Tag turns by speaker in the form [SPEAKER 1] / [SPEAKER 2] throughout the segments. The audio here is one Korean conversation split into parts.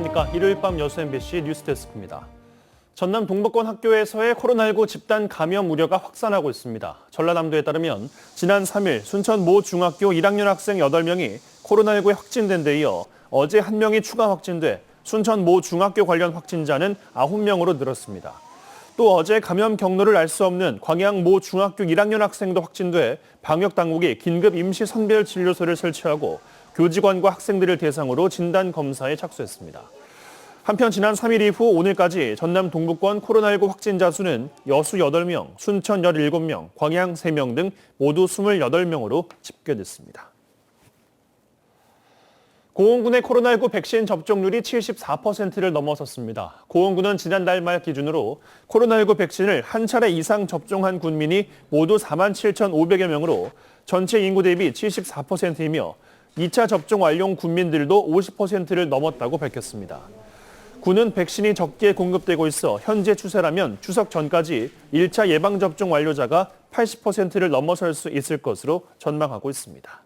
[SPEAKER 1] 안녕하십니까. 일요일 밤 여수 MBC 뉴스데스크입니다. 전남 동북권 학교에서의 코로나19 집단 감염 우려가 확산하고 있습니다. 전라남도에 따르면 지난 3일 순천 모 중학교 1학년 학생 8명이 코로나19에 확진된 데 이어 어제 1명이 추가 확진돼 순천 모 중학교 관련 확진자는 9명으로 늘었습니다. 또 어제 감염 경로를 알 수 없는 광양 모 중학교 1학년 학생도 확진돼 방역당국이 긴급 임시 선별진료소를 설치하고 교직원과 학생들을 대상으로 진단검사에 착수했습니다. 한편 지난 3일 이후 오늘까지 전남 동북권 코로나19 확진자 수는 여수 8명, 순천 17명, 광양 3명 등 모두 28명으로 집계됐습니다. 고흥군의 코로나19 백신 접종률이 74%를 넘어섰습니다. 고흥군은 지난달 말 기준으로 코로나19 백신을 한 차례 이상 접종한 군민이 모두 47,500여 명으로 전체 인구 대비 74%이며 2차 접종 완료 군민들도 50%를 넘었다고 밝혔습니다. 군은 백신이 적게 공급되고 있어 현재 추세라면 추석 전까지 1차 예방접종 완료자가 80%를 넘어설 수 있을 것으로 전망하고 있습니다.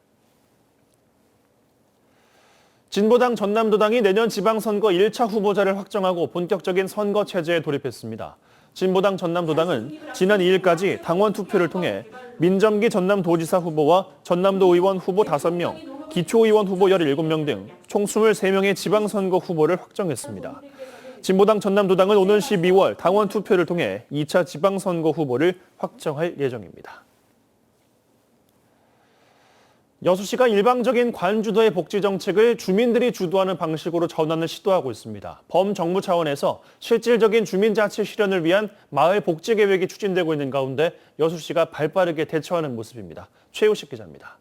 [SPEAKER 1] 진보당 전남도당이 내년 지방선거 1차 후보자를 확정하고 본격적인 선거 체제에 돌입했습니다. 진보당 전남도당은 지난 2일까지 당원 투표를 통해 민점기 전남도지사 후보와 전남도 의원 후보 5명, 기초의원 후보 17명 등 총 23명의 지방선거 후보를 확정했습니다. 진보당 전남도당은 오는 12월 당원 투표를 통해 2차 지방선거 후보를 확정할 예정입니다. 여수시가 일방적인 관주도의 복지 정책을 주민들이 주도하는 방식으로 전환을 시도하고 있습니다. 범정부 차원에서 실질적인 주민자치 실현을 위한 마을 복지 계획이 추진되고 있는 가운데 여수시가 발빠르게 대처하는 모습입니다. 최우식 기자입니다.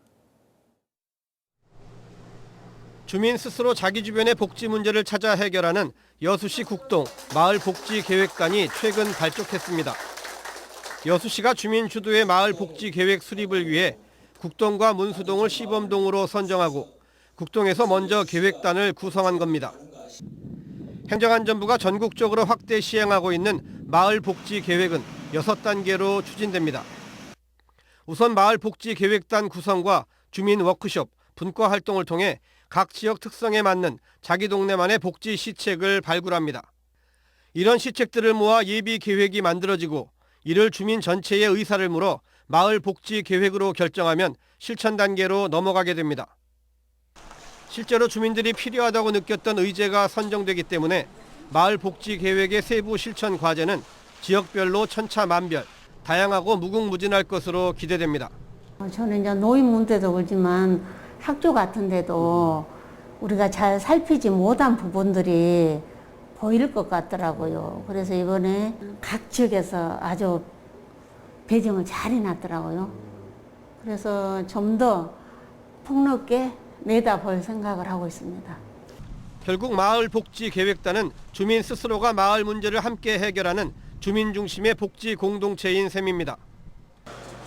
[SPEAKER 2] 주민 스스로 자기 주변의 복지 문제를 찾아 해결하는 여수시 국동 마을복지계획단이 최근 발족했습니다. 여수시가 주민 주도의 마을복지계획 수립을 위해 국동과 문수동을 시범동으로 선정하고 국동에서 먼저 계획단을 구성한 겁니다. 행정안전부가 전국적으로 확대 시행하고 있는 마을복지계획은 6단계로 추진됩니다. 우선 마을복지계획단 구성과 주민 워크숍, 분과 활동을 통해 각 지역 특성에 맞는 자기 동네만의 복지 시책을 발굴합니다. 이런 시책들을 모아 예비 계획이 만들어지고 이를 주민 전체의 의사를 물어 마을 복지 계획으로 결정하면 실천 단계로 넘어가게 됩니다. 실제로 주민들이 필요하다고 느꼈던 의제가 선정되기 때문에 마을 복지 계획의 세부 실천 과제는 지역별로 천차만별, 다양하고 무궁무진할 것으로 기대됩니다.
[SPEAKER 3] 저는 이제 노인 문제도 그렇지만 학교 같은 데도 우리가 잘 살피지 못한 부분들이 보일 것 같더라고요. 그래서 이번에 각 지역에서 아주 배정을 잘 해놨더라고요. 그래서 좀 더 폭넓게 내다볼 생각을 하고 있습니다.
[SPEAKER 2] 결국 마을복지계획단은 주민 스스로가 마을 문제를 함께 해결하는 주민 중심의 복지 공동체인 셈입니다.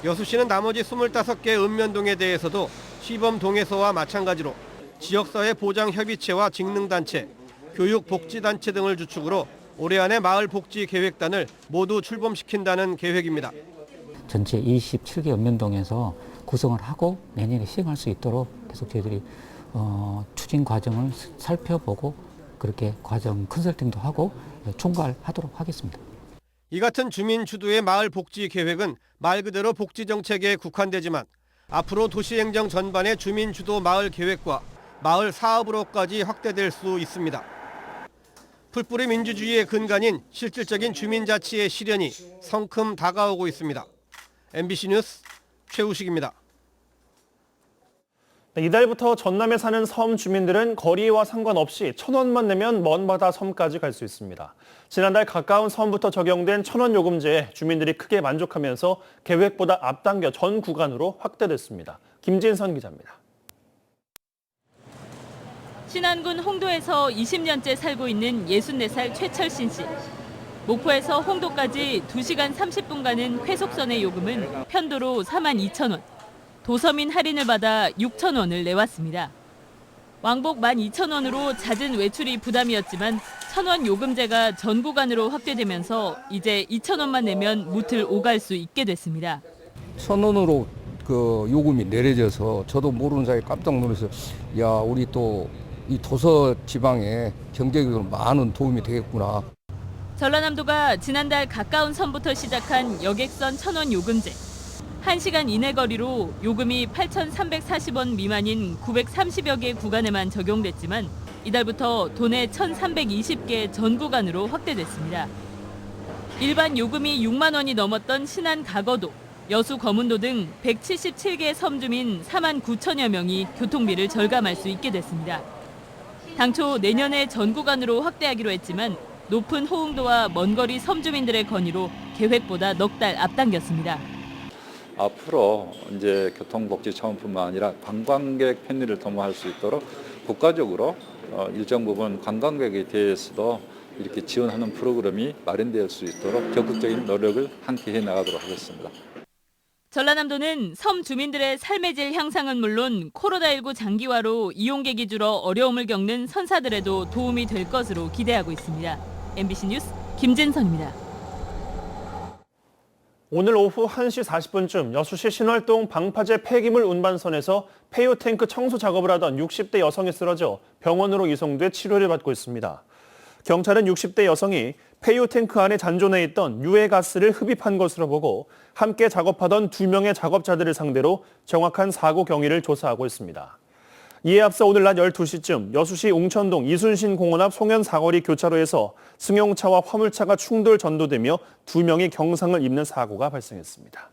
[SPEAKER 2] 여수시는 나머지 25개 읍면동에 대해서도 시범동에서와 마찬가지로 지역사회 보장협의체와 직능단체, 교육복지단체 등을 주축으로 올해 안에 마을복지계획단을 모두 출범시킨다는 계획입니다.
[SPEAKER 4] 전체 27개 읍면동에서 구성을 하고 내년에 시행할 수 있도록 계속 저희들이 추진 과정을 살펴보고 그렇게 과정 컨설팅도 하고 총괄하도록 하겠습니다.
[SPEAKER 2] 이 같은 주민 주도의 마을 복지 계획은 말 그대로 복지 정책에 국한되지만 앞으로 도시행정 전반의 주민 주도 마을 계획과 마을 사업으로까지 확대될 수 있습니다. 풀뿌리 민주주의의 근간인 실질적인 주민자치의 실현이 성큼 다가오고 있습니다. MBC 뉴스 최우식입니다.
[SPEAKER 1] 이달부터 전남에 사는 섬 주민들은 거리와 상관없이 1,000원만 내면 먼 바다 섬까지 갈 수 있습니다. 지난달 가까운 섬부터 적용된 1,000원 요금제에 주민들이 크게 만족하면서 계획보다 앞당겨 전 구간으로 확대됐습니다. 김진선 기자입니다.
[SPEAKER 5] 신안군 홍도에서 20년째 살고 있는 64살 최철신 씨. 목포에서 홍도까지 2시간 30분 가는 회속선의 요금은 편도로 42,000원. 도서민 할인을 받아 6,000원을 내왔습니다. 왕복 12,000원으로 잦은 외출이 부담이었지만 1,000원 요금제가 전 구간으로 확대되면서 이제 2,000원만 내면 무틀 오갈 수 있게 됐습니다.
[SPEAKER 6] 1,000원으로 그 요금이 내려져서 저도 모르는 사이에 깜짝 놀라서 야 우리 또 이 도서 지방에 경제적으로 많은 도움이 되겠구나.
[SPEAKER 5] 전라남도가 지난달 가까운 섬부터 시작한 여객선 1,000원 요금제. 1시간 이내 거리로 요금이 8,340원 미만인 930여 개 구간에만 적용됐지만 이달부터 도내 1,320개 전 구간으로 확대됐습니다. 일반 요금이 6만 원이 넘었던 신안 가거도, 여수 거문도 등 177개 섬 주민 4만 9천여 명이 교통비를 절감할 수 있게 됐습니다. 당초 내년에 전 구간으로 확대하기로 했지만 높은 호응도와 먼 거리 섬 주민들의 건의로 계획보다 넉 달 앞당겼습니다.
[SPEAKER 7] 앞으로 이제 교통복지 차원뿐만 아니라 관광객 편의를 도모할 수 있도록 국가적으로 일정 부분 관광객에 대해서도 이렇게 지원하는 프로그램이 마련될 수 있도록 적극적인 노력을 함께 해 나가도록 하겠습니다.
[SPEAKER 5] 전라남도는 섬 주민들의 삶의 질 향상은 물론 코로나19 장기화로 이용객이 줄어 어려움을 겪는 선사들에도 도움이 될 것으로 기대하고 있습니다. MBC 뉴스 김진선입니다.
[SPEAKER 1] 오늘 오후 1시 40분쯤 여수시 신월동 방파제 폐기물 운반선에서 폐유 탱크 청소 작업을 하던 60대 여성이 쓰러져 병원으로 이송돼 치료를 받고 있습니다. 경찰은 60대 여성이 폐유 탱크 안에 잔존해 있던 유해 가스를 흡입한 것으로 보고 함께 작업하던 2명의 작업자들을 상대로 정확한 사고 경위를 조사하고 있습니다. 이에 앞서 오늘 낮 12시쯤 여수시 웅천동 이순신 공원 앞 송현 사거리 교차로에서 승용차와 화물차가 충돌 전도되며 2명이 경상을 입는 사고가 발생했습니다.